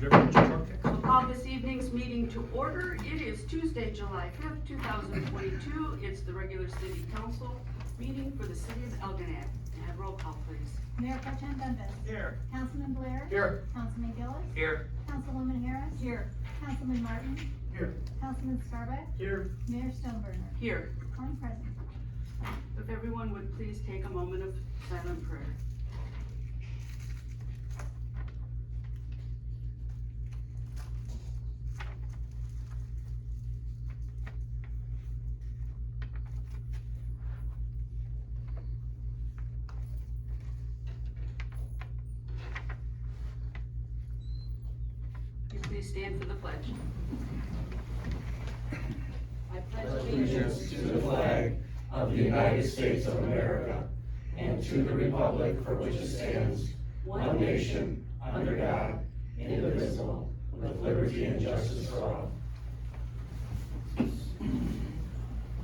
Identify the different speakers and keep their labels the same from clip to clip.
Speaker 1: We'll call this evening's meeting to order. It is Tuesday, July 5th, 2022. It's the regular city council meeting for the city of Algonac. May I have roll call, please?
Speaker 2: Mayor Pro Tem Dundas.
Speaker 3: Here.
Speaker 2: Councilman Blair.
Speaker 3: Here.
Speaker 2: Councilman Gillis.
Speaker 3: Here.
Speaker 2: Councilwoman Harris.
Speaker 1: Here.
Speaker 2: Councilman Martin.
Speaker 3: Here.
Speaker 2: Councilman Scarbeck.
Speaker 3: Here.
Speaker 2: Mayor Stoneburner.
Speaker 1: Here.
Speaker 2: Quorum present.
Speaker 1: If everyone would please take a moment of silent prayer. You please stand for the pledge. I pledge
Speaker 4: Allegiance to the flag of the United States of America and to the republic for which it stands, one nation, under God, indivisible, with liberty and justice for all.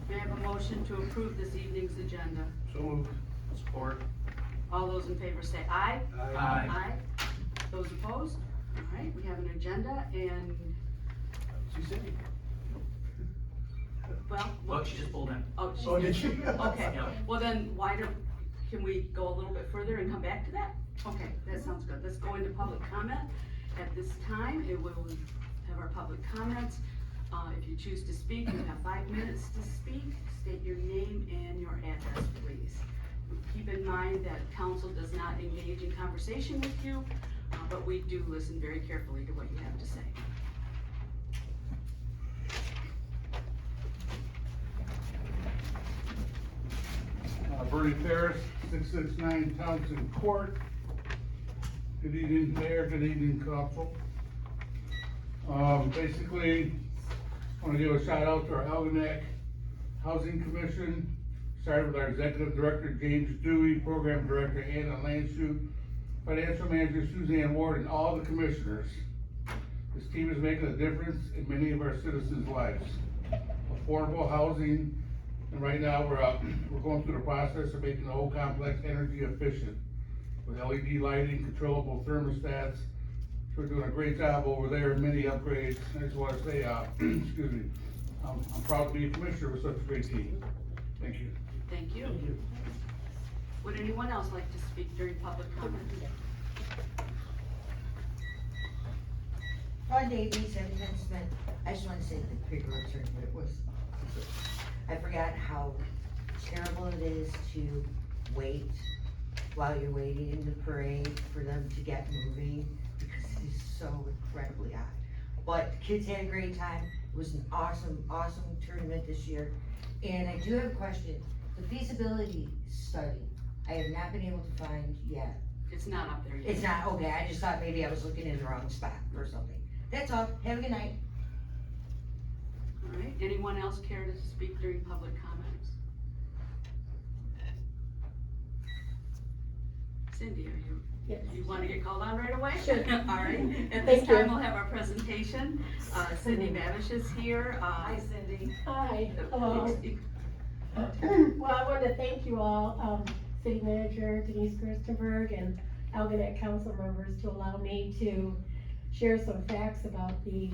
Speaker 1: May I have a motion to approve this evening's agenda?
Speaker 3: So moved. Support.
Speaker 1: All those in favor say aye.
Speaker 3: Aye.
Speaker 1: Aye. Those opposed? All right, we have an agenda and, well.
Speaker 3: Look, she just pulled in.
Speaker 1: Oh, she
Speaker 3: Oh,
Speaker 1: did.
Speaker 3: did she?
Speaker 1: Okay,
Speaker 3: Yeah.
Speaker 1: well then, can we go a little bit further and come back to that? Okay, that sounds good. Let's go into public comment. At this time, it will have our public comments. If you choose to speak, you have 5 minutes to speak. State your name and your address, please. Keep in mind that council does not engage in conversation with you, but we do listen very carefully to what you have to say.
Speaker 5: Bernie Ferris, 669 Townsend Court. Good evening, Mayor, good evening, council. Basically, I want to give a shout out to our Algonac Housing Commission. Started with our Executive Director, James Dewey, Program Director, Anna Landshoot, Financial Manager, Suzanne Ward, and all the commissioners. This team is making a difference in many of our citizens' lives. Affordable housing. And right now, we're going through the process of making the whole complex energy efficient with LED lighting, controllable thermostats. So we're doing a great job over there, many upgrades. I just want to say, excuse me, I'm proud to be a commissioner with such a great team. Thank you.
Speaker 1: Thank you. Would anyone else like to speak during public comment?
Speaker 6: Ron Davies, 710 Smith. I just want to say the paperwork certificate was, I forgot how terrible it is to wait while you're waiting in the parade for them to get moving, because it is so incredibly hot. But the kids had a great time. It was an awesome, awesome tournament this year. And I do have a question. The feasibility study, I have not been able to find yet.
Speaker 1: It's not up there yet.
Speaker 6: It's not, okay, I just thought maybe I was looking in the wrong spot or something. That's all. Have a good night.
Speaker 1: All right, anyone else care to speak during public comments? Cindy,
Speaker 7: Yes.
Speaker 1: you want to get called on right away?
Speaker 7: Sure.
Speaker 1: All right, at
Speaker 7: Thank
Speaker 1: this time,
Speaker 7: you.
Speaker 1: we'll have our presentation. Cindy Babish is here. Hi, Cindy.
Speaker 7: Hi, hello. Well, I want to thank you all, City Manager Denise Gerstenberg and Algonac Council members, to allow me to share some facts about the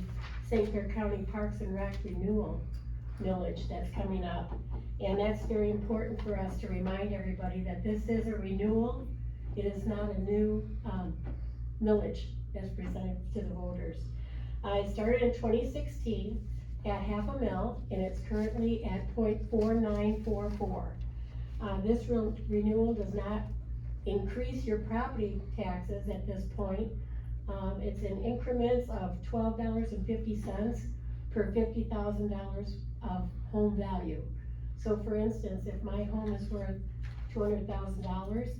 Speaker 7: St. Clair County Parks and Rec renewal millage that's coming up. And that's very important for us to remind everybody that this is a renewal. It is not a new millage that's presented to the voters. It started in 2016 at $0.5 and it's currently at 0.4944. This renewal does not increase your property taxes at this point. It's in increments of $12.50 per $50,000 of home value. So for instance, if my home is worth $200,000,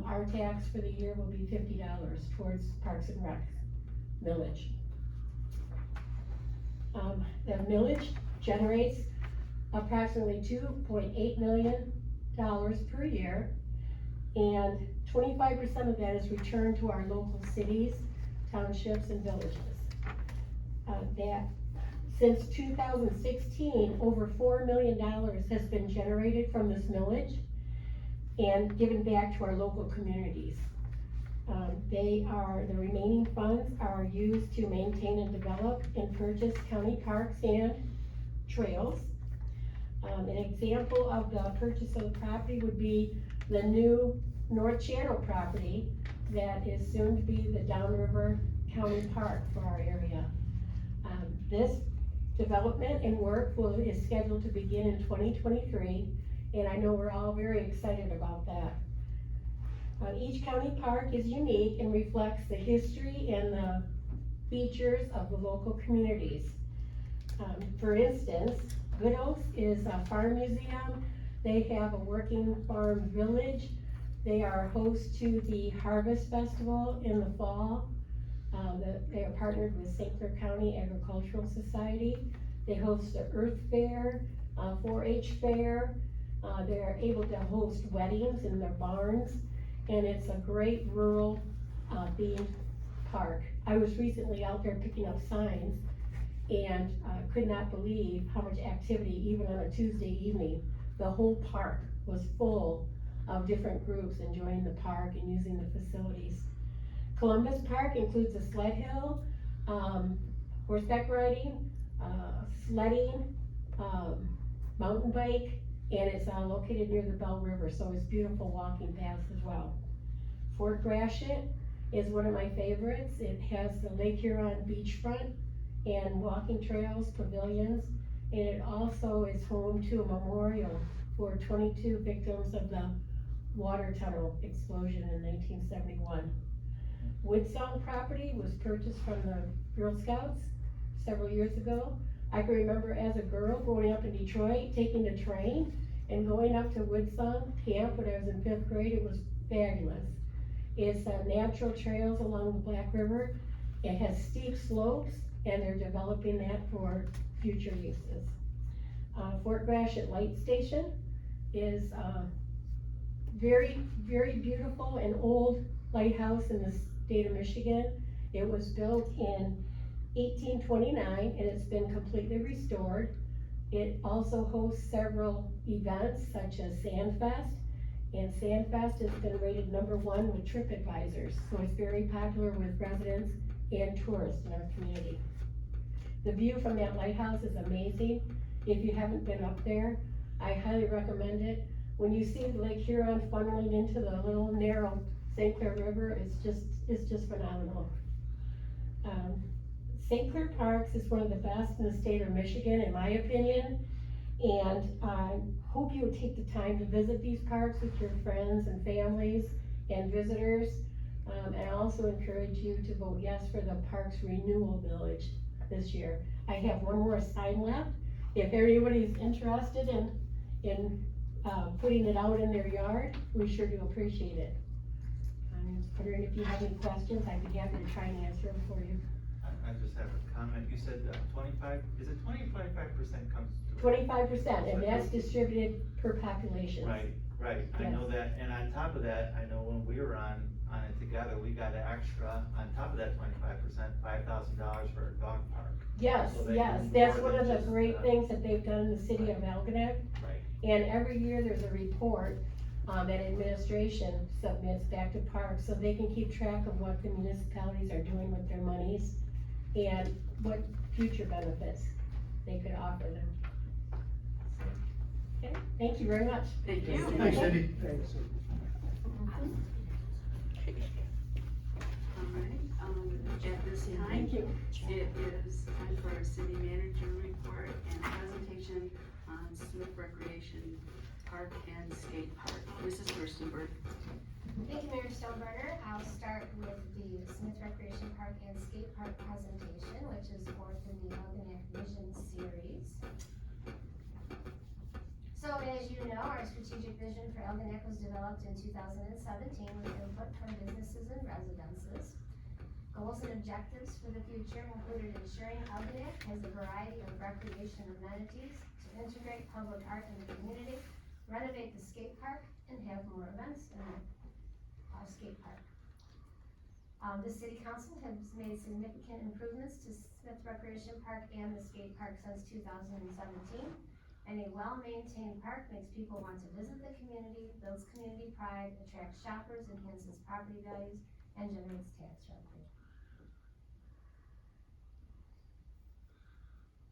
Speaker 7: our tax for the year will be $50 towards Parks and Rec millage. The millage generates approximately $2.8 million per year, and 25% of that is returned to our local cities, townships, and villages. Since 2016, over $4 million has been generated from this millage and given back to our local communities. The remaining funds are used to maintain and develop and purchase county parks and trails. An example of the purchase of the property would be the new North Channel property that is soon to be the Downriver County Park for our area. This development and work is scheduled to begin in 2023, and I know we're all very excited about that. Each county park is unique and reflects the history and the features of the local communities. For instance, Good Oaks is a farm museum. They have a working farm village. They are host to the Harvest Festival in the fall. They are partnered with St. Clair County Agricultural Society. They host the Earth Fair, 4-H fair. They're able to host weddings in their barns, and it's a great rural themed park. I was recently out there picking up signs and could not believe how much activity, even on a Tuesday evening. The whole park was full of different groups enjoying the park and using the facilities. Columbus Park includes a sled hill, horseback riding, sledding, mountain bike, and it's located near the Bell River, so it's beautiful walking paths as well. Fort Gratiot is one of my favorites. It has the Lake Huron beachfront and walking trails, pavilions, and it also is home to a memorial for 22 victims of the water tunnel explosion in 1971. Woodsong property was purchased from the Girl Scouts several years ago. I can remember as a girl growing up in Detroit, taking the train and going up to Woodsong Camp when I was in 5th grade. It was fabulous. It's natural trails along the Black River. It has steep slopes, and they're developing that for future uses. Fort Gratiot Light Station is very, very beautiful and old lighthouse in the state of Michigan. It was built in 1829 and it's been completely restored. It also hosts several events such as Sandfest, and Sandfest has been rated #1 with TripAdvisors, so it's very popular with residents and tourists in our community. The view from that lighthouse is amazing. If you haven't been up there, I highly recommend it. When you see Lake Huron funneling into the little narrow St. Clair River, it's just phenomenal. St. Clair Parks is one of the best in the state of Michigan, in my opinion, and I hope you would take the time to visit these parks with your friends and families and visitors. And I also encourage you to vote yes for the Parks Renewal Village this year. I have one more sign left. If anybody's interested in putting it out in their yard, we sure do appreciate it. I'm wondering if you have any questions. I'd be happy to try and answer them for you.
Speaker 8: I just have a comment. You said 25, is it 25% comes to?
Speaker 7: 25%, and that's distributed per population.
Speaker 8: Right. I know that, and on top of that, I know when we were on it together, we got an extra, on top of that 25%, $5,000 for a dog park.
Speaker 7: Yes,
Speaker 8: So they
Speaker 7: yes,
Speaker 8: do
Speaker 7: that's
Speaker 8: more
Speaker 7: one of
Speaker 8: than
Speaker 7: the
Speaker 8: just,
Speaker 7: great things that they've done in the city of Algonac.
Speaker 8: Right.
Speaker 7: And every year there's a report, that administration submits back to parks, so they can keep track of what the municipalities are doing with their monies and what future benefits they could offer them. So, okay, thank you very much.
Speaker 1: Thank you.
Speaker 3: Thanks, Cindy.
Speaker 1: Alright, at this time,
Speaker 7: Thank you.
Speaker 1: it is time for our city manager report and presentation on Smith Recreation Park and Skate Park. Mrs. Gerstenberg.
Speaker 2: Thank you, Mayor Stoneburner. I'll start with the Smith Recreation Park and Skate Park presentation, which is fourth in the Algonac Vision Series. So as you know, our strategic vision for Algonac was developed in 2017 with input from businesses and residences. Goals and objectives for the future included ensuring Algonac has a variety of recreation amenities to integrate public art in the community, renovate the skate park, and have more events in our skate park. The city council has made significant improvements to Smith Recreation Park and the skate park since 2017. And a well-maintained park makes people want to visit the community, builds community pride, attracts shoppers, enhances property values, and generates tax revenue.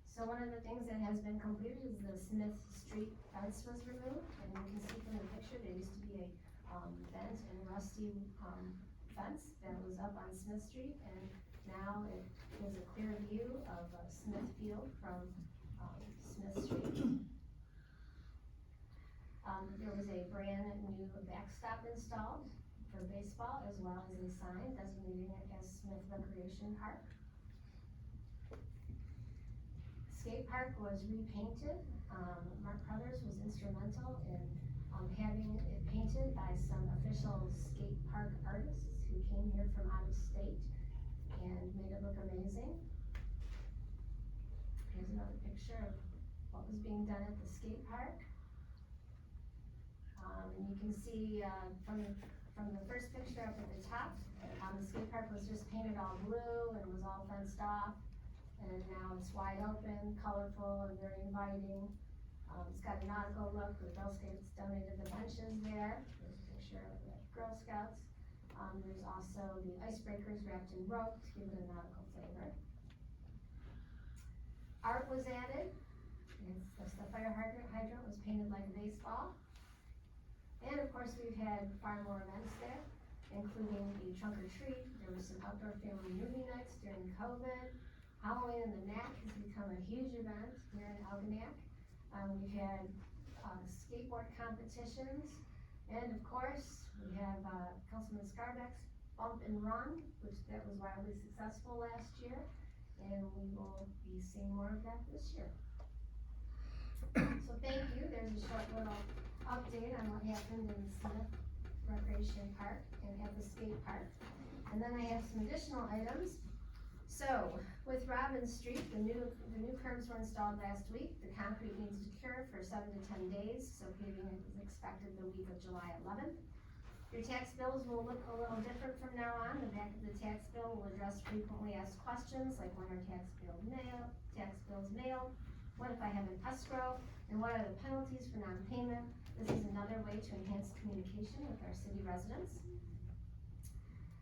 Speaker 2: So one of the things that has been completed is the Smith Street fence was removed, and you can see from the picture, there used to be a, bent and rusty, fence that was up on Smith Street, and now it is a clear view of, Smith Field from, Smith Street. There was a brand new backstop installed for baseball, as well as a sign designating it as Smith Recreation Park. Skate park was repainted. Mark Crothers was instrumental in, having it painted by some official skate park artists who came here from out of state and made it look amazing. Here's another picture of what was being done at the skate park. And you can see, from the first picture up at the top, the skate park was just painted all blue and was all fenced off. And now it's wide open, colorful, and very inviting. It's got a nautical look, the Girl Scouts donated the benches there. There's a picture of the Girl Scouts. There's also the icebreakers wrapped in rope to give it a nautical flavor. Art was added. The fire hydrant was painted like a baseball. And of course, we've had far more events there, including the trunk or treat. There were some outdoor family movie nights during COVID. Halloween in the Knack has become a huge event here in Algonac. We've had skateboard competitions, and of course, we have Councilman Scarbeck's Bump and Run, that was wildly successful last year, and we will be seeing more of that this year. So thank you. There's a short little update on what happened in Smith Recreation Park and at the skate park. And then I have some additional items. So, with Robbins Street, the new curbs were installed last week. The concrete needs to cure for 7 to 10 days, so paving is expected the week of July 11th. Your tax bills will look a little different from now on. The back of the tax bill will address frequently asked questions like when are tax bills mailed, what if I have an escrow, and what are the penalties for non-payment. This is another way to enhance communication with our city residents.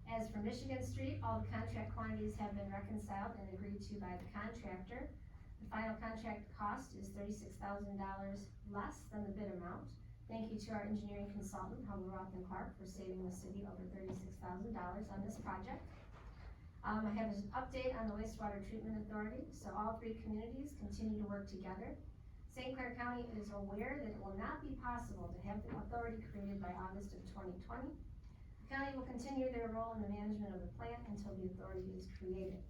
Speaker 2: As for Michigan Street, all the contract quantities have been reconciled and agreed to by the contractor. The final contract cost is $36,000 less than the bid amount. Thank you to our engineering consultant, Hubbell Roth & Clark, for saving the city over $36,000 on this project. I have an update on the wastewater treatment authority. So all three communities continue to work together. St. Clair County is aware that it will not be possible to have the authority created by August of 2020. County will continue their role in the management of the plant until the authority is created.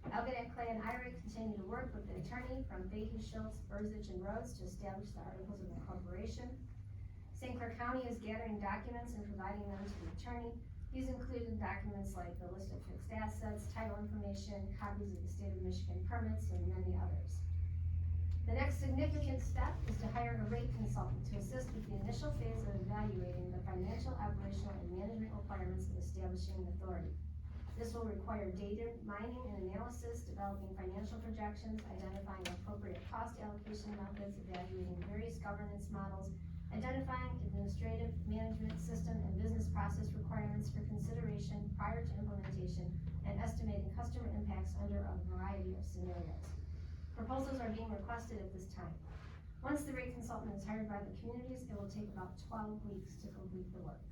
Speaker 2: Algonac, Clay, and Ira continue to work with the attorney from Fahey, Schultz, Burzich, and Rhodes to establish the articles of incorporation. St. Clair County is gathering documents and providing them to the attorney. These include documents like the list of fixed assets, title information, copies of the state of Michigan permits, and many others. The next significant step is to hire a rate consultant to assist with the initial phase of evaluating the financial, operational, and management requirements of establishing an authority. This will require data mining and analysis, developing financial projections, identifying appropriate cost allocation methods, evaluating various governance models, identifying administrative, management, system, and business process requirements for consideration prior to implementation, and estimating customer impacts under a variety of scenarios. Proposals are being requested at this time. Once the rate consultant is hired by the communities, it will take about 12 weeks to complete the work.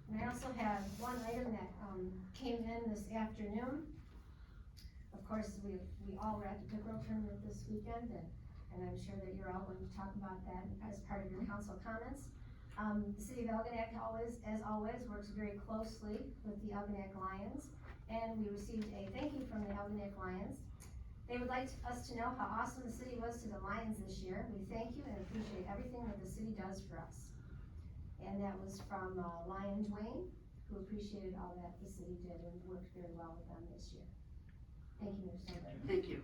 Speaker 2: And I also have one item that came in this afternoon. Of course, we all were at the pickerel tournament this weekend, and I'm sure that you're all going to talk about that as part of your council comments. The city of Algonac as always, works very closely with the Algonac Lions, and we received a thank you from the Algonac Lions. They would like us to know how awesome the city was to the Lions this year. We thank you and appreciate everything that the city does for us. And that was from Lion Dwayne, who appreciated all that the city did and worked very well with them this year. Thank you, Mr. Steinberg.
Speaker 1: Thank you.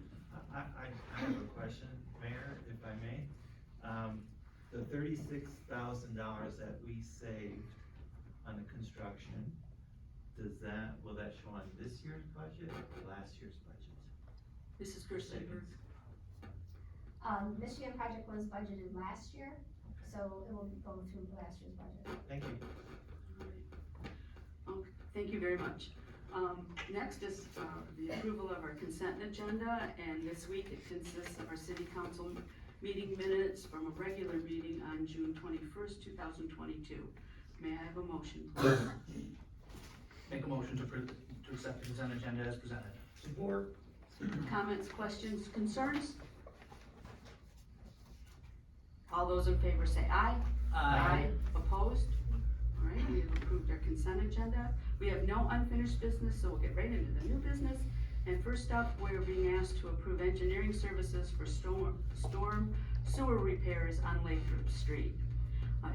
Speaker 8: I have a question, Mayor, if I may. The $36,000 that we saved on the construction, will that show on this year's budget or last year's budget?
Speaker 1: This is Kirsten.
Speaker 2: Michigan project was budgeted last year, so it will go through last year's budget.
Speaker 8: Thank you.
Speaker 1: Thank you very much. Next is the approval of our consent agenda, and this week it consists of our city council meeting minutes from a regular meeting on June 21st, 2022. May I have a motion, please?
Speaker 3: Make a motion to approve, to accept the consent agenda as presented.
Speaker 4: Support.
Speaker 1: Comments, questions, concerns? All those in favor say aye. Opposed? All right, we have approved our consent agenda. We have no unfinished business, so we'll get right into the new business. And first up, we're being asked to approve engineering services for storm sewer repairs on Lathrop Street.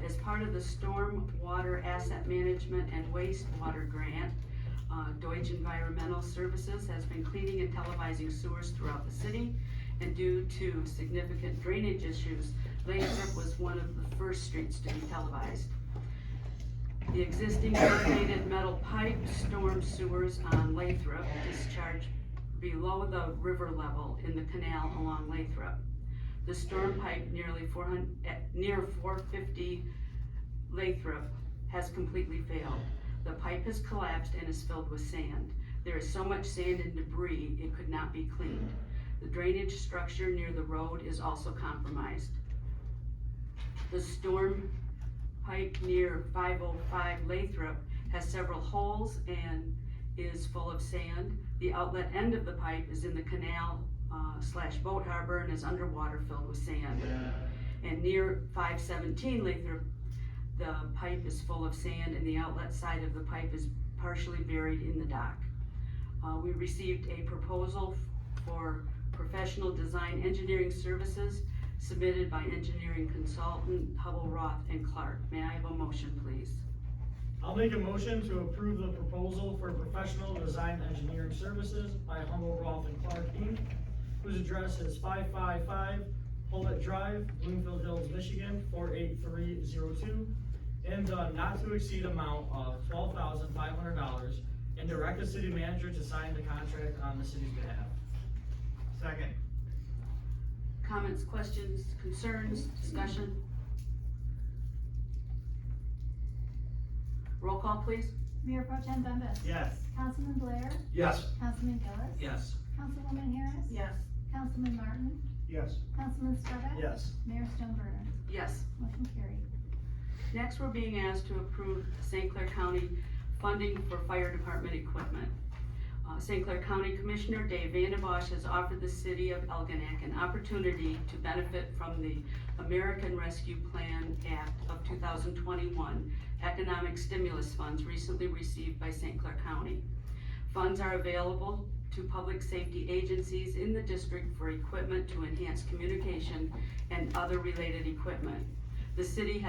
Speaker 1: As part of the Storm Water Asset Management and Wastewater Grant, Deutsche Environmental Services has been cleaning and televising sewers throughout the city. And due to significant drainage issues, Lathrop was one of the first streets to be televised. The existing elevated metal pipe storm sewers on Lathrop discharge below the river level in the canal along Lathrop. The storm pipe near 450 Lathrop has completely failed. The pipe has collapsed and is filled with sand. There is so much sand and debris, it could not be cleaned. The drainage structure near the road is also compromised. The storm pipe near 505 Lathrop has several holes and is full of sand. The outlet end of the pipe is in the canal / boat harbor and is underwater filled with sand. And near 517 Lathrop, the pipe is full of sand and the outlet side of the pipe is partially buried in the dock. We received a proposal for professional design engineering services submitted by engineering consultant Hubble, Roth, and Clark. May I have a motion, please?
Speaker 9: I'll make a motion to approve the proposal for professional design engineering services by Humble, Roth, and Clark Inc., whose address is 555 Hulett Drive, Bloomfield Hills, Michigan, 48302, in the not to exceed amount of $12,500, and direct the city manager to sign the contract on the city's behalf.
Speaker 8: Second.
Speaker 1: Comments, questions, concerns, discussion? Roll call, please.
Speaker 10: Mayor Pro Tem Bembas.
Speaker 8: Yes.
Speaker 10: Councilman Blair.
Speaker 3: Yes.
Speaker 10: Councilman Gillis.
Speaker 3: Yes.
Speaker 10: Councilwoman Harris.
Speaker 7: Yes.
Speaker 10: Councilman Martin.
Speaker 9: Yes.
Speaker 10: Councilman Scarpetta.
Speaker 9: Yes.
Speaker 10: Mayor Stoneburner.
Speaker 1: Yes.
Speaker 10: Motion carried.
Speaker 1: Next, we're being asked to approve St. Clair County funding for fire department equipment. St. Clair County Commissioner Dave Vandebosch has offered the city of Algonac an opportunity to benefit from the American Rescue Plan Act of 2021 economic stimulus funds recently received by St. Clair County. Funds are available to public safety agencies in the district for equipment to enhance communication and other related equipment. The city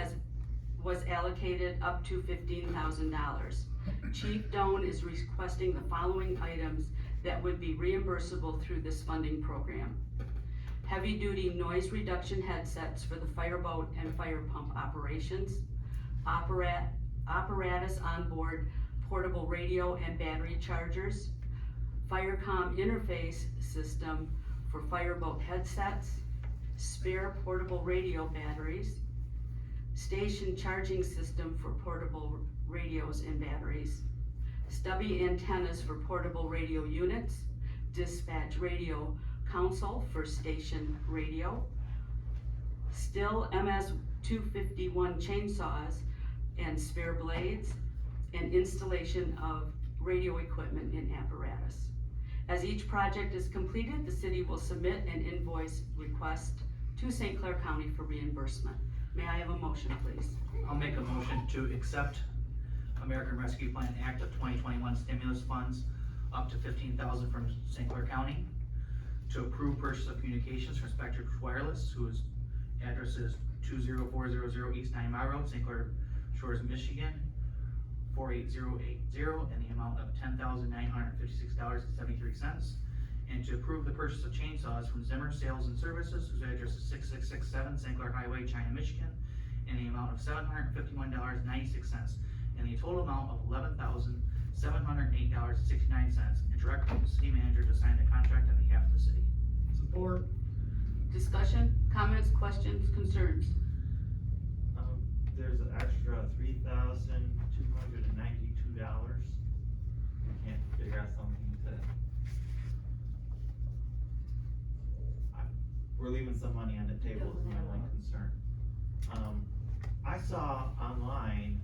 Speaker 1: was allocated up to $15,000. Chief Doan is requesting the following items that would be reimbursable through this funding program. Heavy-duty noise reduction headsets for the fireboat and fire pump operations, apparatus onboard portable radio and battery chargers, Firecom interface system for fireboat headsets, spare portable radio batteries, station charging system for portable radios and batteries, stubby antennas for portable radio units, dispatch radio console for station radio, Stihl MS-251 chainsaws and spare blades, and installation of radio equipment and apparatus. As each project is completed, the city will submit an invoice request to St. Clair County for reimbursement. May I have a motion, please?
Speaker 3: I'll make a motion to accept American Rescue Plan Act of 2021 stimulus funds up to $15,000 from St. Clair County, to approve purchase of communications from Spectrum Wireless, whose address is 20400 East 9 Mile Road, St. Clair Shores, Michigan, 48080, in the amount of $10,956.73, and to approve the purchase of chainsaws from Zimmer Sales and Services, whose address is 6667 St. Clair Highway, China, Michigan, in the amount of $751.96, in the total amount of $11,708.69, and direct the city manager to sign the contract on behalf of the city.
Speaker 9: Support.
Speaker 1: Discussion, comments, questions, concerns?
Speaker 8: There's an extra $3,292 can't figure out something to. We're leaving some money on the table is my only concern. I saw online,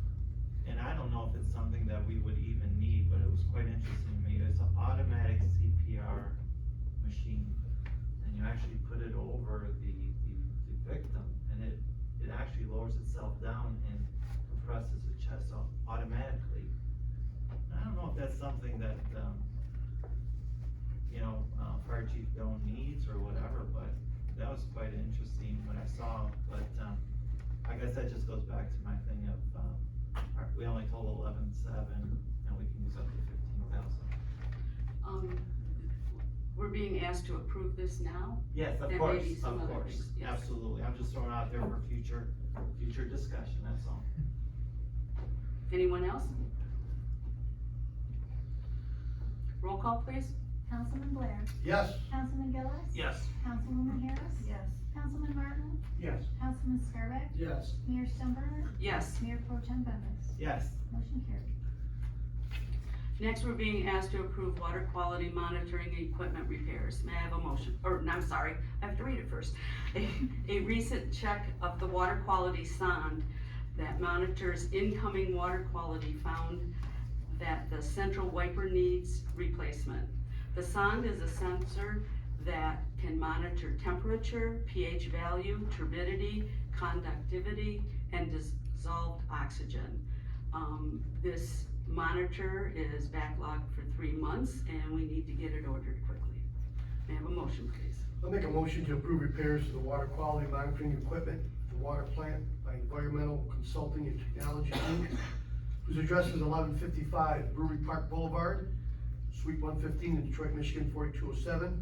Speaker 8: and I don't know if it's something that we would even need, but it was quite interesting to me, it's an automatic CPR machine. And you actually put it over the victim, and it actually lowers itself down and compresses the chest automatically. I don't know if that's something that, Fire Chief Doan needs or whatever, but that was quite interesting what I saw, but, I guess that just goes back to my thing of, we only told 11,700, and we can use up to 15,000.
Speaker 1: We're being asked to approve this now?
Speaker 8: Yes, of
Speaker 1: And
Speaker 8: course,
Speaker 1: maybe some
Speaker 8: of
Speaker 1: other
Speaker 8: course,
Speaker 1: things, yes.
Speaker 8: absolutely, I'm just throwing out there for future discussion, that's all.
Speaker 1: Anyone else? Roll call, please.
Speaker 10: Councilman Blair.
Speaker 4: Yes.
Speaker 10: Councilman Gillis.
Speaker 3: Yes.
Speaker 10: Councilwoman Harris.
Speaker 2: Yes.
Speaker 10: Councilman Martin.
Speaker 5: Yes.
Speaker 10: Councilman Scarbeck.
Speaker 9: Yes.
Speaker 10: Mayor Stemberger.
Speaker 1: Yes.
Speaker 10: Mayor Pro Tem Bembas.
Speaker 8: Yes,
Speaker 10: Motion carried.
Speaker 1: Next, we're being asked to approve water quality monitoring equipment repairs. May I have a motion? Or, no, I'm sorry, I have to read it first. A recent check of the water quality sonde that monitors incoming water quality found that the central wiper needs replacement. The sonde is a sensor that can monitor temperature, pH value, turbidity, conductivity, and dissolved oxygen. This monitor is backlogged for 3 months, and we need to get it ordered quickly. May I have a motion, please?
Speaker 11: I'll make a motion to approve repairs to the water quality monitoring equipment at the water plant by Environmental Consulting and Technology Inc., whose address is 1155 Brewery Park Boulevard, Suite 115 in Detroit, Michigan 48207, in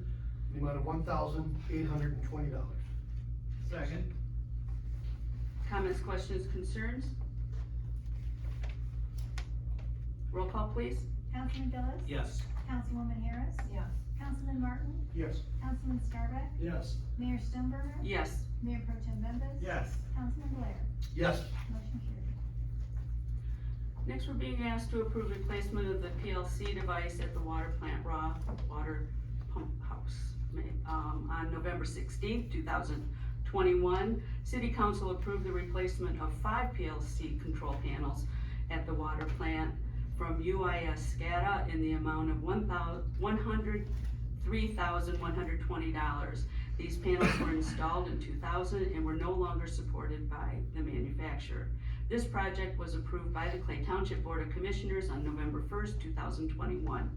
Speaker 11: the amount of $1,820.
Speaker 8: second,
Speaker 1: Comments, questions, concerns? Roll call, please.
Speaker 10: Councilman Gillis.
Speaker 3: Yes.
Speaker 10: Councilwoman Harris.
Speaker 2: Yes.
Speaker 10: Councilman Martin.
Speaker 5: Yes.
Speaker 10: Councilman Scarbeck.
Speaker 9: Yes.
Speaker 10: Mayor Stemberger.
Speaker 1: Yes.
Speaker 10: Mayor Pro Tem Bembas.
Speaker 8: yes,
Speaker 10: Councilman Blair.
Speaker 11: Yes.
Speaker 10: Motion carried.
Speaker 1: Next, we're being asked to approve replacement of the PLC device at the water plant raw water pump house. On November 16th, 2021, City Council approved the replacement of 5 PLC control panels at the water plant from UIS SCADA in the amount of $103,120. These panels were installed in 2000 and were no longer supported by the manufacturer. This project was approved by the Clay Township Board of Commissioners on November 1st, 2021.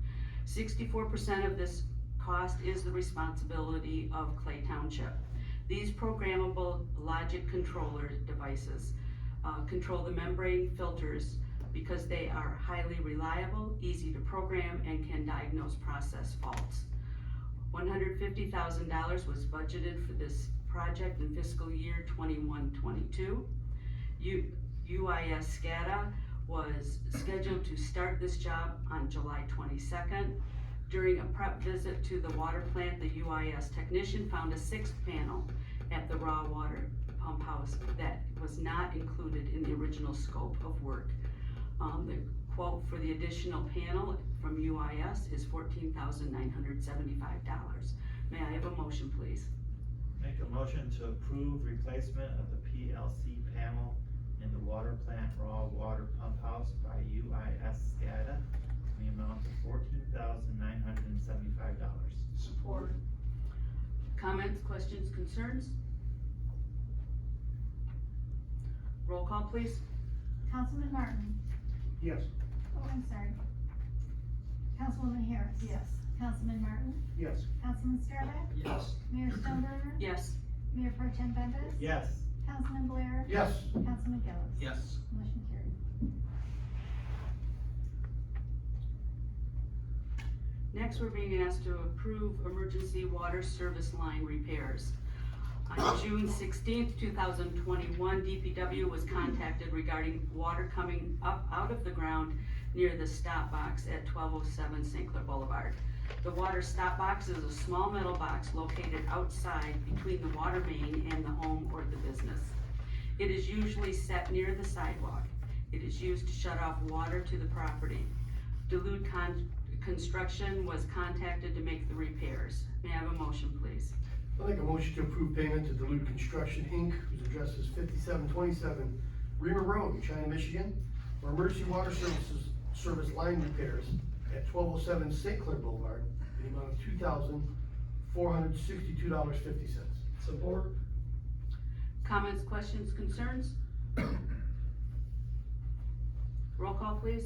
Speaker 1: 64% of this cost is the responsibility of Clay Township. These programmable logic controller devices control the membrane filters because they are highly reliable, easy to program, and can diagnose process faults. $150,000 was budgeted for this project in fiscal year 21-22. UIS SCADA was scheduled to start this job on July 22nd. During a prep visit to the water plant, the UIS technician found a 6th panel at the raw water pump house that was not included in the original scope of work. The quote for the additional panel from UIS is $14,975. May I have a motion, please?
Speaker 8: make a motion to approve replacement of the PLC panel in the water plant raw water pump house by UIS SCADA in the amount of $14,975.
Speaker 1: Support. Comments, questions, concerns? Roll call, please.
Speaker 10: Councilman Martin.
Speaker 5: Yes.
Speaker 10: Oh, I'm sorry. Councilwoman Harris.
Speaker 2: Yes.
Speaker 10: Councilman Martin.
Speaker 5: Yes.
Speaker 10: Councilman Scarbeck.
Speaker 9: Yes.
Speaker 10: Mayor Stemberger.
Speaker 1: Yes.
Speaker 10: Mayor Pro Tem Bembas.
Speaker 8: Yes,
Speaker 10: Councilman Blair.
Speaker 11: Yes.
Speaker 10: Councilman Gillis.
Speaker 3: Yes.
Speaker 10: Motion carried.
Speaker 1: Next, we're being asked to approve emergency water service line repairs. On June 16th, 2021, DPW was contacted regarding water coming up out of the ground near the stop box at 1207 St. Clair Boulevard. The water stop box is a small metal box located outside between the water main and the home or the business. It is usually set near the sidewalk. It is used to shut off water to the property. Dilute Construction was contacted to make the repairs. May I have a motion, please?
Speaker 11: I'll make a motion to approve payment to Duluth Construction, Inc., whose address is 5727 Reamer Road in China, Michigan, for emergency water service line repairs at 1207 St. Clair Boulevard, in the amount of $2,462.50.
Speaker 9: Support.
Speaker 1: Comments, questions, concerns? Roll call, please.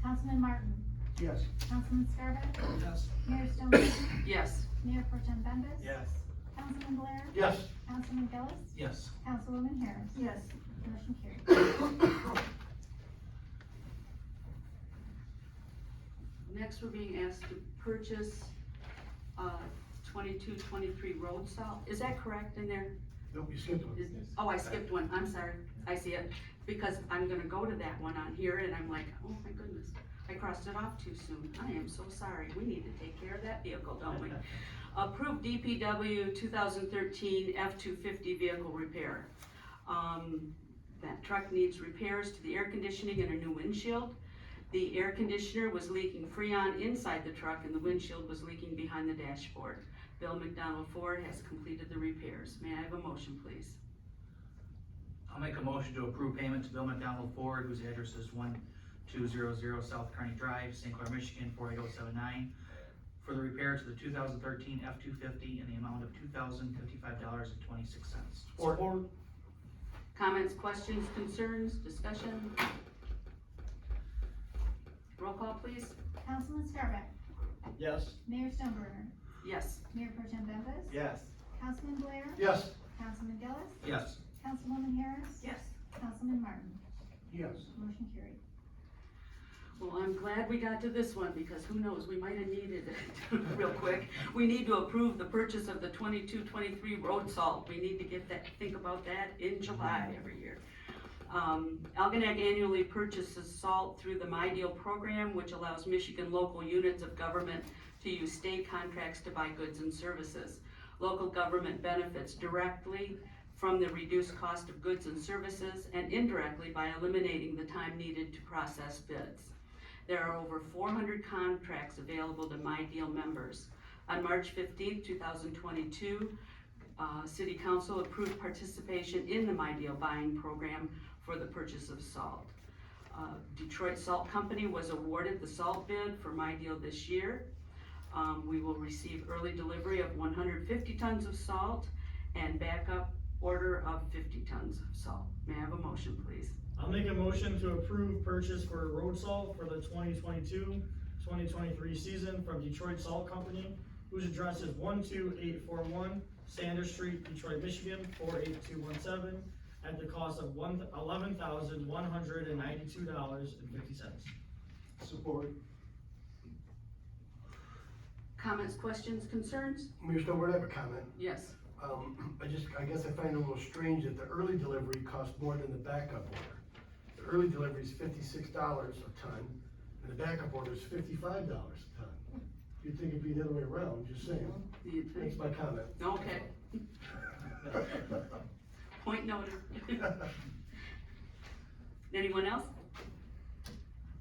Speaker 10: Councilman Martin,
Speaker 11: Yes.
Speaker 10: Councilman Scarpet,
Speaker 9: Yes.
Speaker 10: Mayor Stonebrewer,
Speaker 1: Yes.
Speaker 10: Mayor Pro Tem Bembas.
Speaker 8: Yes.
Speaker 10: Councilman Blair,
Speaker 11: Yes.
Speaker 10: Councilman Gillis,
Speaker 3: Yes.
Speaker 10: Councilwoman Harris.
Speaker 7: Yes.
Speaker 10: Motion carried.
Speaker 1: Next, we're being asked to purchase, 22-23 road salt. Is that correct in there?
Speaker 11: Nope, you skipped one.
Speaker 1: Oh, I skipped one, I'm sorry, I see it, because I'm gonna go to that one on here, and I'm like, oh my goodness, I crossed it off too soon, I am so sorry, we need to take care of that vehicle, don't we? Approved DPW 2013 F-250 vehicle repair. That truck needs repairs to the air conditioning and a new windshield. The air conditioner was leaking Freon inside the truck, and the windshield was leaking behind the dashboard. Bill McDonald Ford has completed the repairs. May I have a motion, please?
Speaker 3: I'll make a motion to approve payment to Bill McDonald Ford, whose address is 1200 South Kearney Drive, St. Clair, Michigan, 48079, for the repair to the 2013 F-250 in the amount of $2,055.26.
Speaker 9: Support.
Speaker 1: Comments, questions, concerns, discussion? Roll call, please.
Speaker 10: Councilman Scarpet,
Speaker 9: Yes.
Speaker 10: Mayor Stonebrewer,
Speaker 1: Yes.
Speaker 10: Mayor Pro Tem Bembas.
Speaker 8: Yes.
Speaker 10: Councilman Blair,
Speaker 11: Yes.
Speaker 10: Councilman Gillis,
Speaker 3: Yes.
Speaker 10: Councilwoman Harris.
Speaker 1: Yes.
Speaker 10: Councilman Martin.
Speaker 11: Yes.
Speaker 10: Motion carried.
Speaker 1: Well, I'm glad we got to this one, because who knows, we might have needed it real quick. We need to approve the purchase of the 22-23 road salt. We need to think about that in July every year. Algonac annually purchases salt through the My Deal program, which allows Michigan local units of government to use state contracts to buy goods and services. Local government benefits directly from the reduced cost of goods and services, and indirectly by eliminating the time needed to process bids. There are over 400 contracts available to My Deal members. On March 15, 2022, City Council approved participation in the My Deal buying program for the purchase of salt. Detroit Salt Company was awarded the salt bid for My Deal this year. We will receive early delivery of 150 tons of salt and backup order of 50 tons of salt. May I have a motion, please?
Speaker 9: I'll make a motion to approve purchase for road salt for the 2022-2023 season from Detroit Salt Company, whose address is 12841 Sanders Street, Detroit, Michigan, 48217, at the cost of $11,192.50.
Speaker 11: Support.
Speaker 1: Comments, questions, concerns?
Speaker 11: Mayor Stonebrewer, I have a comment.
Speaker 1: Yes.
Speaker 11: I guess I find it a little strange that the early delivery costs more than the backup order. The early delivery is $56 a ton, and the backup order is $55 a ton. You'd think it'd be the other way around, just saying.
Speaker 1: You'd think.
Speaker 11: That's my comment.
Speaker 1: Okay. Point noted. Anyone else?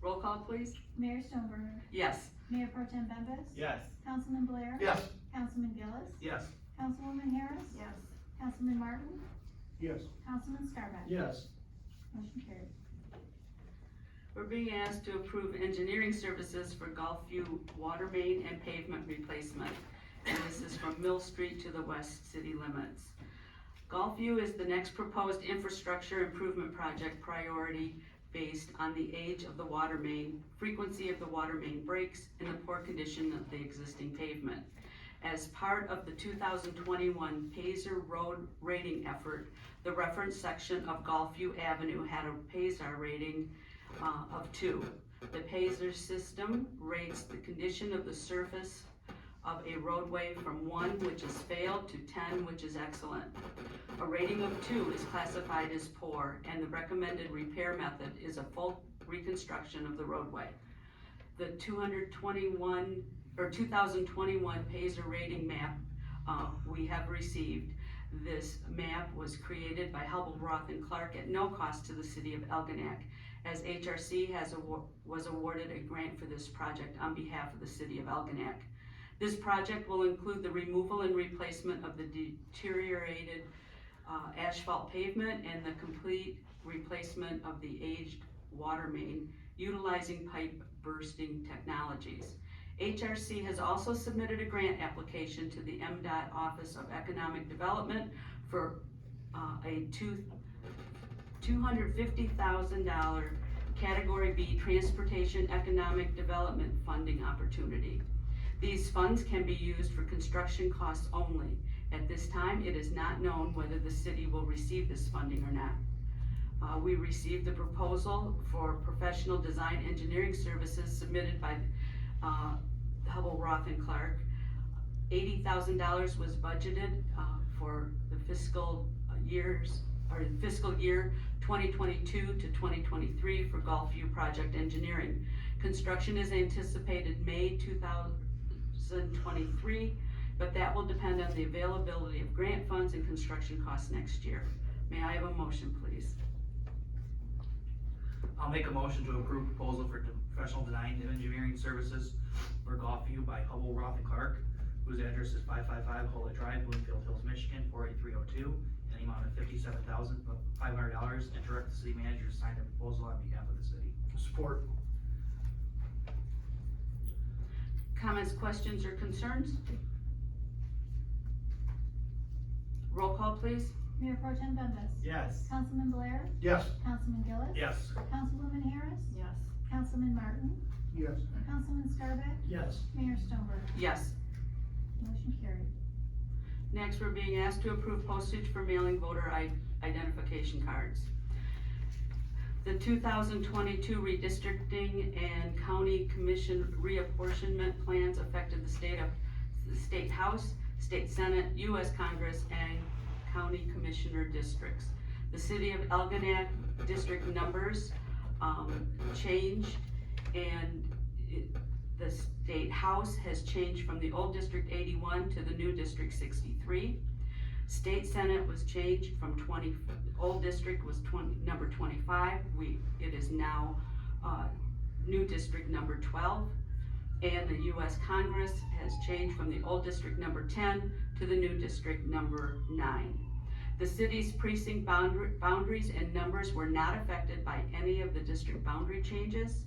Speaker 1: Roll call, please.
Speaker 10: Mayor Stonebrewer,
Speaker 1: Yes.
Speaker 10: Mayor Pro Tem Bembas.
Speaker 8: Yes.
Speaker 10: Councilman Blair.
Speaker 11: Yes.
Speaker 10: Councilman Gillis,
Speaker 3: Yes.
Speaker 10: Councilwoman Harris.
Speaker 7: Yes.
Speaker 10: Councilman Martin,
Speaker 11: Yes.
Speaker 10: Councilman Scarpet.
Speaker 9: Yes.
Speaker 10: Motion carried.
Speaker 1: We're being asked to approve engineering services for Gulfview water main and pavement replacement. And this is from Mill Street to the west city limits. Gulfview is the next proposed infrastructure improvement project priority based on the age of the water main, frequency of the water main breaks, and the poor condition of the existing pavement. As part of the 2021 Pazer Road rating effort, the reference section of Gulfview Avenue had a PASAR rating of 2. The PASAR system rates the condition of the surface of a roadway from 1, which is failed, to 10, which is excellent. A rating of 2 is classified as poor, and the recommended repair method is a full reconstruction of the roadway. The 2021 PASAR rating map we have received. This map was created by Hubble, Roth, and Clark at no cost to the city of Algonac, as HRC was awarded a grant for this project on behalf of the city of Algonac. This project will include the removal and replacement of the deteriorated asphalt pavement and the complete replacement of the aged water main utilizing pipe bursting technologies. HRC has also submitted a grant application to the MDOT Office of Economic Development for a $250,000 Category B Transportation Economic Development Funding opportunity. These funds can be used for construction costs only. At this time, it is not known whether the city will receive this funding or not. We received the proposal for professional design engineering services submitted by Hubble, Roth and Clark. $80,000 was budgeted for the fiscal year 2022 to 2023 for Gulfview Project Engineering. Construction is anticipated May 2023, but that will depend on the availability of grant funds and construction costs next year. May I have a motion, please?
Speaker 3: I'll make a motion to approve proposal for professional design and engineering services for Gulfview by Hubble, Roth and Clark, whose address is 555 Hullet Drive, Bloomfield Hills, Michigan, 48302, and the amount of $57,500, and direct the city manager to sign the proposal on behalf of the city.
Speaker 11: Support.
Speaker 1: Comments, questions, or concerns? Roll call, please.
Speaker 10: Mayor Pro Tem Dundas.
Speaker 8: Yes.
Speaker 10: Councilman Blair.
Speaker 11: Yes.
Speaker 10: Councilman Gillis.
Speaker 3: Yes.
Speaker 10: Councilwoman Harris.
Speaker 7: Yes.
Speaker 10: Councilman Martin.
Speaker 11: Yes.
Speaker 10: Councilman Scarback.
Speaker 9: Yes.
Speaker 10: Mayor Stoneberg.
Speaker 1: Yes.
Speaker 10: Motion carried.
Speaker 1: Next, we're being asked to approve postage for mailing voter identification cards. The 2022 redistricting and county commission reapportionment plans affected the State House, State Senate, U.S. Congress, and county commissioner districts. The city of Algonac district numbers changed, and the State House has changed from the old District 81 to the new District 63. State Senate was changed from old district was number 25. It is now new district number 12. And the U.S. Congress has changed from the old district number 10 to the new district number 9. The city's precinct boundaries and numbers were not affected by any of the district boundary changes.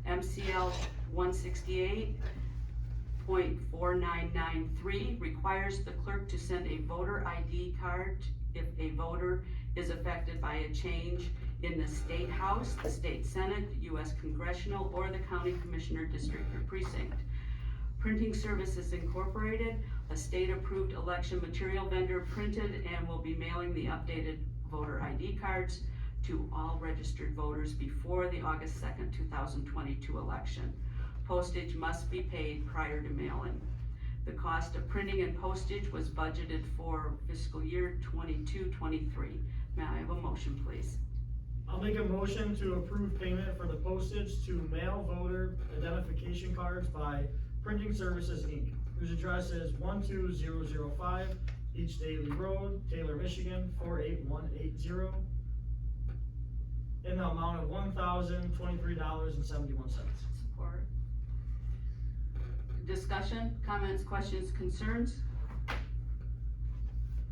Speaker 1: MCL 168.4993 requires the clerk to send a voter ID card if a voter is affected by a change in the State House, the State Senate, the U.S. Congressional, or the County Commissioner District or Precinct. Printing Services Incorporated, a state-approved election material vendor, printed and will be mailing the updated voter ID cards to all registered voters before the August 2nd, 2022 election. Postage must be paid prior to mailing. The cost of printing and postage was budgeted for fiscal year 22-23. May I have a motion, please?
Speaker 9: I'll make a motion to approve payment for the postage to mail voter identification cards by Printing Services Inc., whose address is 12005 East Daily Road, Taylor, Michigan, 48180, in the amount of $1,023.71.
Speaker 1: Support. Discussion, comments, questions, concerns?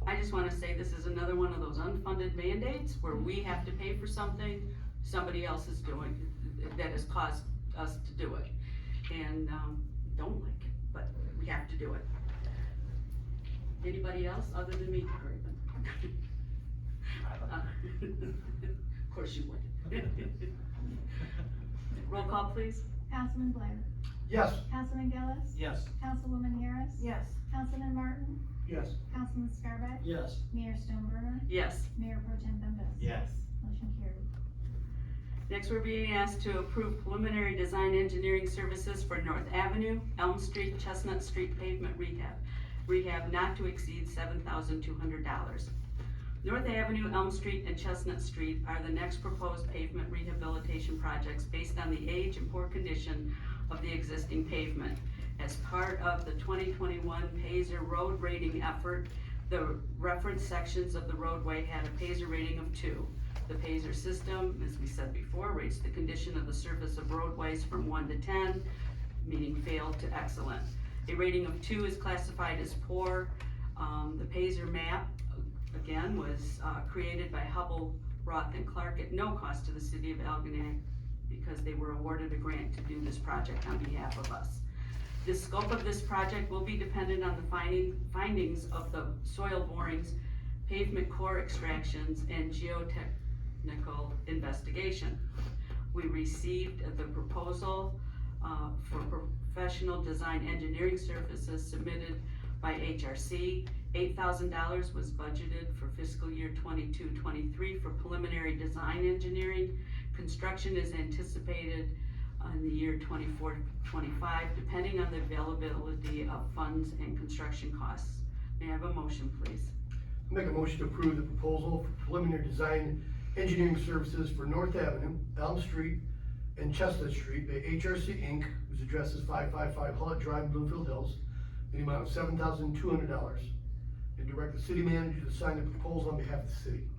Speaker 1: I just wanna say this is another one of those unfunded mandates where we have to pay for something somebody else is doing, that has caused us to do it. And, don't like it, but we have to do it. Anybody else other than me, Raven? Of course you would. Roll call, please.
Speaker 10: Councilman Blair.
Speaker 11: Yes.
Speaker 10: Councilman Gillis.
Speaker 3: Yes.
Speaker 10: Councilwoman Harris.
Speaker 7: Yes.
Speaker 10: Councilman Martin.
Speaker 11: Yes.
Speaker 10: Councilman Scarback.
Speaker 9: Yes.
Speaker 10: Mayor Stoneberg.
Speaker 1: Yes.
Speaker 10: Mayor Pro Tem Dundas.
Speaker 8: Yes.
Speaker 10: Motion carried.
Speaker 1: Next, we're being asked to approve preliminary design engineering services for North Avenue, Elm Street, Chestnut Street pavement rehab. Rehab not to exceed $7,200. North Avenue, Elm Street, and Chestnut Street are the next proposed pavement rehabilitation projects based on the age and poor condition of the existing pavement. As part of the 2021 Pazer road rating effort, The reference sections of the roadway had a Paisley rating of 2. The Paisley system, as we said before, rates the condition of the surface of roadways from 1 to 10, meaning failed to excellent. A rating of 2 is classified as poor. The Paisley map, again, was created by Hubble, Roth, and Clark at no cost to the city of Algonac because they were awarded a grant to do this project on behalf of us. The scope of this project will be dependent on the findings of the soil borings, pavement core extractions, and geotechnical investigation. We received the proposal for professional design engineering services submitted by HRC. $8,000 was budgeted for fiscal year 22-23 for preliminary design engineering. Construction is anticipated in the year 24-25, depending on the availability of funds and construction costs. May I have a motion, please?
Speaker 11: Make a motion to approve the proposal for preliminary design engineering services for North Avenue, Elm Street, and Chestnut Street by HRC Inc., whose address is 555 Hullet Drive, Bloomfield Hills, in the amount of $7,200, and direct the city manager to sign the proposal on behalf of the city.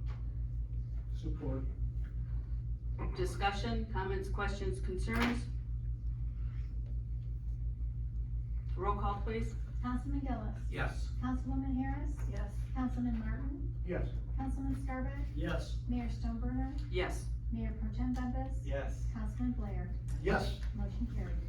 Speaker 5: Support.
Speaker 1: Discussion, comments, questions, concerns? Roll call, please.
Speaker 10: Councilman Gillis.
Speaker 3: Yes.
Speaker 10: Councilwoman Harris.
Speaker 7: Yes.
Speaker 10: Councilman Martin.
Speaker 5: Yes.
Speaker 10: Councilman Scarback.
Speaker 9: Yes.
Speaker 10: Mayor Stoneburner.
Speaker 1: Yes.
Speaker 10: Mayor Pro Tem Bembas.
Speaker 8: Yes.
Speaker 10: Councilman Blair.
Speaker 11: Yes.
Speaker 10: Motion carried.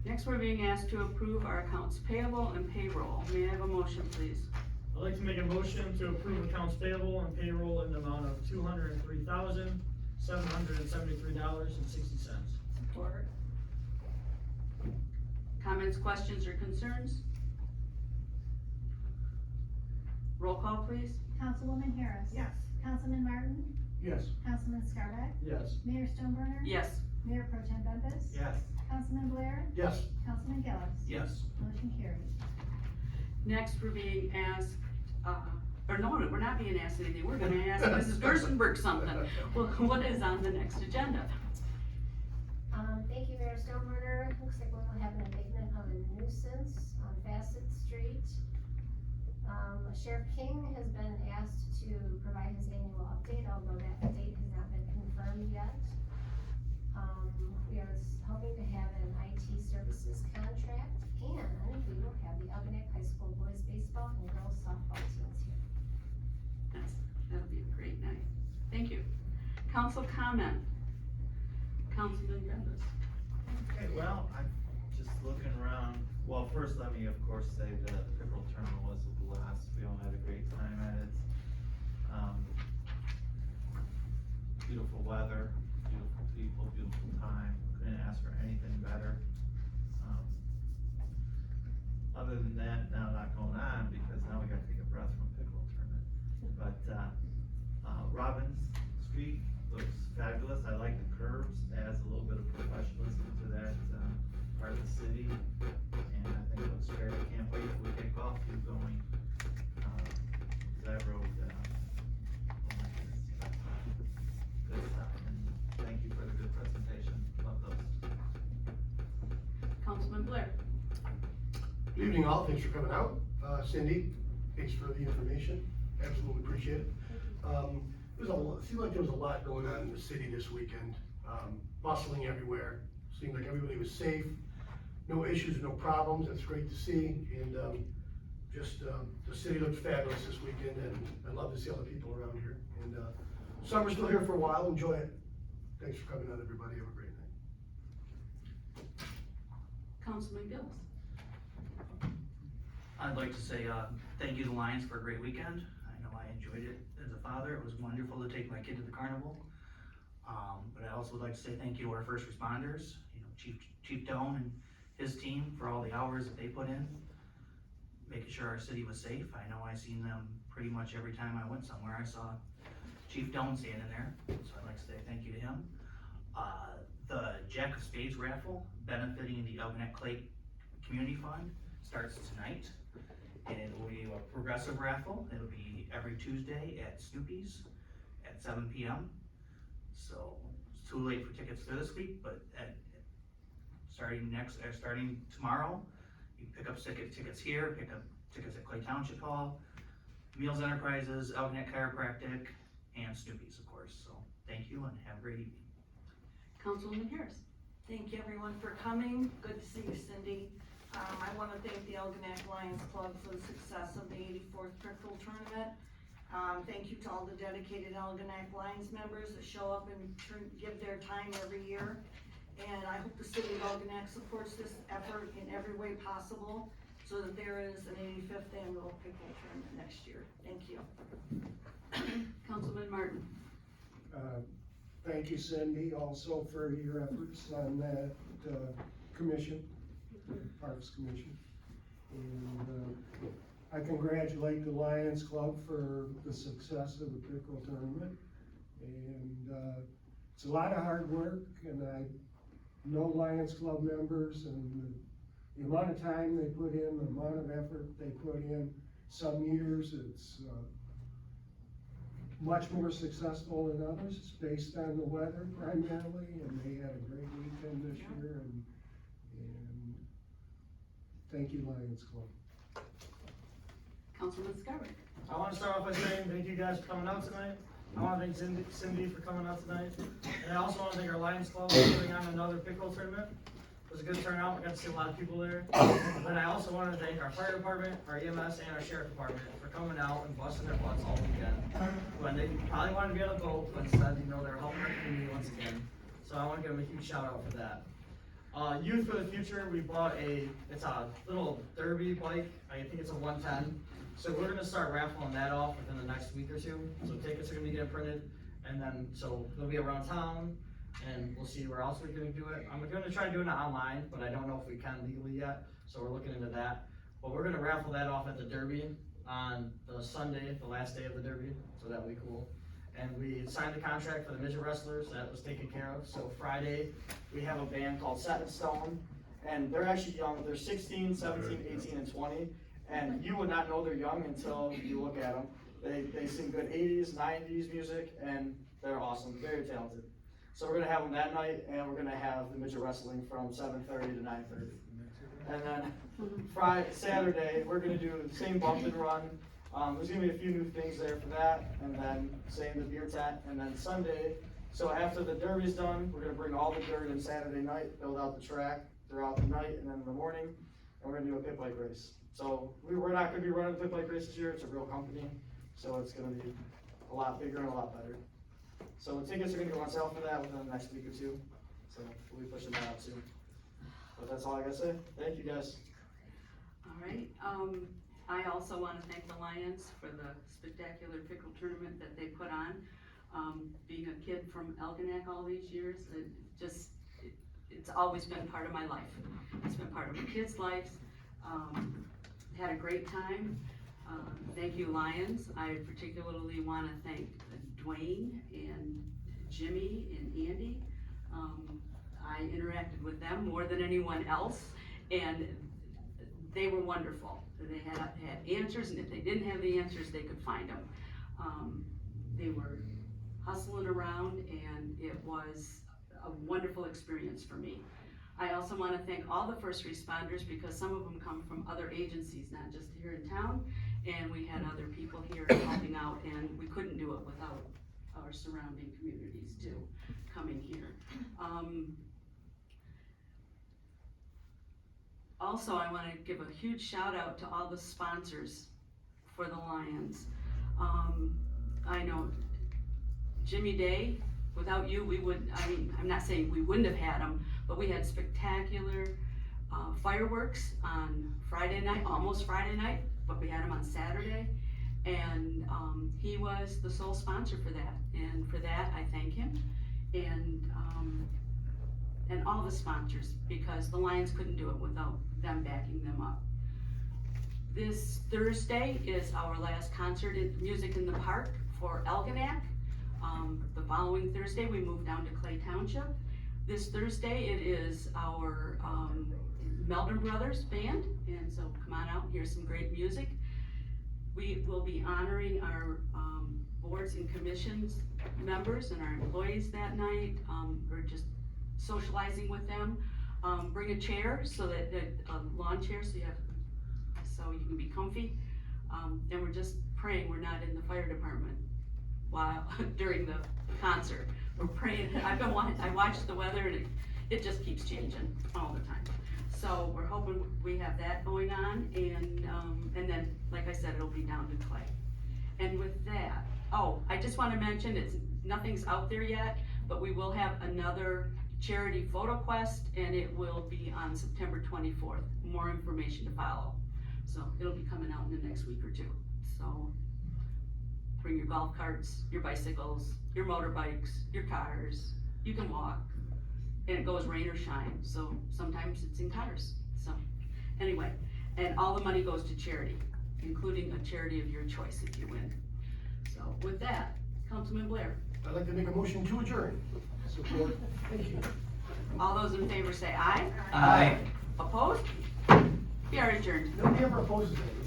Speaker 1: Next, we're being asked to approve our accounts payable and payroll. May I have a motion, please?
Speaker 9: I'd like to make a motion to approve accounts payable and payroll in the amount of $203,773.60.
Speaker 7: Support.
Speaker 1: Comments, questions, or concerns? Roll call, please.
Speaker 10: Councilwoman Harris.
Speaker 7: Yes.
Speaker 10: Councilman Martin.
Speaker 5: Yes.
Speaker 10: Councilman Scarback.
Speaker 9: Yes.
Speaker 10: Mayor Stoneburner.
Speaker 1: Yes.
Speaker 10: Mayor Pro Tem Bembas.
Speaker 8: Yes.
Speaker 10: Councilman Blair.
Speaker 11: Yes.
Speaker 10: Councilman Gillis.
Speaker 3: Yes.
Speaker 10: Motion carried.
Speaker 1: Next, we're being asked, or no, we're not being asked anything. We're gonna ask Mrs. Gerstenberg something. Well, what is on the next agenda?
Speaker 2: Thank you, Mayor Stoneburner. Looks like we'll have an abatement of a nuisance on Bassett Street. Sheriff King has been asked to provide his annual update, although that date has not been confirmed yet. We are hoping to have an IT services contract, and we will have the Algonac High School boys baseball and girls softball teams here.
Speaker 1: Yes, that'll be a great night. Thank you. Council comment. Councilman Bembas.
Speaker 8: Okay, well, I'm just looking around, well, first let me of course say that the pickerel tournament was a blast, we all had a great time at it. Beautiful weather, beautiful people, beautiful time, couldn't ask for anything better. Other than that, now a lot going on, because now we gotta take a breath from pickerel tournament. But, Robbins Street looks fabulous, I like the curves, adds a little bit of professionalism to that, part of the city, and I think it looks great, I can't wait till we get golf field going. That road, oh my goodness, good stuff, and thank you for the good presentation, love those.
Speaker 1: Councilman Blair.
Speaker 11: Good evening all, thanks for coming out. Cindy, thanks for the information, absolutely appreciate it. Seemed like there was a lot going on in the city this weekend, bustling everywhere. Seemed like everybody was safe, no issues, no problems, that's great to see. And the city looked fabulous this weekend, and I love to see all the people around here. And summer's still here for a while, enjoy it. Thanks for coming out, everybody, have a great night.
Speaker 1: Councilman Gillis.
Speaker 3: I'd like to say, thank you to Lions for a great weekend. I know I enjoyed it as a father. It was wonderful to take my kid to the carnival. But I also would like to say thank you to our first responders, Chief Doan and his team for all the hours that they put in, making sure our city was safe. I know I seen them pretty much every time I went somewhere. I saw Chief Doan standing there, so I'd like to say thank you to him. The Jack of Spades raffle benefiting the Algonac Clay Community Fund starts tonight. And it will be a progressive raffle. It'll be every Tuesday at Snoopy's at 7 p.m. So it's too late for tickets for this week, but starting tomorrow, You pick up tickets here, pick up tickets at Clay Township Hall, Meals Enterprises, Algonac Chiropractic, and Snoopy's, of course. So thank you and have a great evening.
Speaker 1: Councilwoman Harris.
Speaker 12: Thank you everyone for coming. Good to see you, Cindy. I want to thank the Algonac Lions Club for the success of the 84th Pickerel Tournament. Thank you to all the dedicated Algonac Lions members that show up and give their time every year. And I hope the city of Algonac supports this effort in every way possible so that there is an 85th annual Pickerel Tournament next year. Thank you.
Speaker 1: Councilman Martin.
Speaker 13: Thank you, Cindy, also for your efforts on that, commission, Parks Commission. And, I congratulate the Lions Club for the success of the Pickerel Tournament. And, it's a lot of hard work, and I know Lions Club members, and the amount of time they put in, the amount of effort they put in. Some years it's, much more successful than others. It's based on the weather primarily, and they had a great weekend this year, and thank you, Lions Club.
Speaker 1: Councilman Scarwick.
Speaker 9: I wanna start off by saying thank you guys for coming out tonight. I wanna thank Cindy for coming out tonight. And I also wanna thank our Lions Club for putting on another pickerel tournament. It was a good turnout, we got to see a lot of people there. And I also wanna thank our fire department, our EMS, and our sheriff department for coming out and busting their butts all weekend. When they probably wanted to be on a boat, but instead, they're helping our community once again. So I wanna give them a huge shout out for that. Youth for the Future, we bought it's a little derby bike, I think it's a 110. So we're gonna start raffling that off within the next week or two. So tickets are gonna be getting printed, and then, so they'll be around town, and we'll see where else we're gonna do it. I'm gonna try doing it online, but I don't know if we can legally yet, so we're looking into that. But we're gonna raffle that off at the Derby on the Sunday, the last day of the Derby, so that'll be cool. And we signed the contract for the midget wrestlers, that was taken care of. So Friday, we have a band called Set in Stone, and they're actually young, they're 16, 17, 18, and 20. And you would not know they're young until you look at them. They sing good 80s, 90s music, and they're awesome, very talented. So we're gonna have them that night, and we're gonna have the midget wrestling from 7:30 to 9:30. And then Saturday, we're gonna do the same bump and run. There's gonna be a few new things there for that, and then same the beer tent, and then Sunday. So after the derby's done, we're gonna bring all the dirt in Saturday night, build out the track throughout the night, and then in the morning, and we're gonna do a pit bike race. So we're not gonna be running the pit bike race this year, it's a real company, so it's gonna be a lot bigger and a lot better. So the tickets are gonna go on sale for that within the next week or two, so we'll be pushing that out soon. But that's all I gotta say, thank you guys.
Speaker 1: All right, I also want to thank the Lions for the spectacular pickerel tournament that they put on. Being a kid from Algonac all these years, it's always been part of my life. It's been part of my kids' lives. Had a great time. Thank you, Lions. I particularly want to thank Dwayne and Jimmy and Andy. I interacted with them more than anyone else, and they were wonderful. They had answers, and if they didn't have the answers, they could find them. They were hustling around, and it was a wonderful experience for me. I also want to thank all the first responders, because some of them come from other agencies, not just here in town, and we had other people here helping out, and we couldn't do it without our surrounding communities too, coming here. Also, I want to give a huge shout out to all the sponsors for the Lions. I know Jimmy Day, without you, I'm not saying we wouldn't have had them, but we had spectacular fireworks on Friday night, almost Friday night, but we had them on Saturday. And he was the sole sponsor for that. And for that, I thank him. And all the sponsors, because the Lions couldn't do it without them backing them up. This Thursday is our last concert in Music in the Park for Algonac. The following Thursday, we move down to Clay Township. This Thursday, it is our Meldon Brothers Band, and so come on out and hear some great music. We will be honoring our boards and commissions members and our employees that night. We're just socializing with them. Bring a chair so that, a lawn chair, so you can be comfy. And we're just praying we're not in the fire department while, during the concert. We're praying, I watched the weather and it just keeps changing all the time. So we're hoping we have that going on, and then, like I said, it'll be down to clay. And with that, I just wanna mention, nothing's out there yet, but we will have another charity photo quest, and it will be on September 24th. More information to follow. So it'll be coming out in the next week or two. So bring your golf carts, your bicycles, your motorbikes, your cars. You can walk, and it goes rain or shine. So sometimes it's in cars. So anyway, and all the money goes to charity, including a charity of your choice if you win. So with that, Councilman Blair.
Speaker 11: I'd like to make a motion to adjourn.
Speaker 13: Support.
Speaker 11: Thank you.
Speaker 1: All those in favor say aye.
Speaker 3: Aye.
Speaker 1: Opposed? We are adjourned.
Speaker 11: Nobody ever opposes it.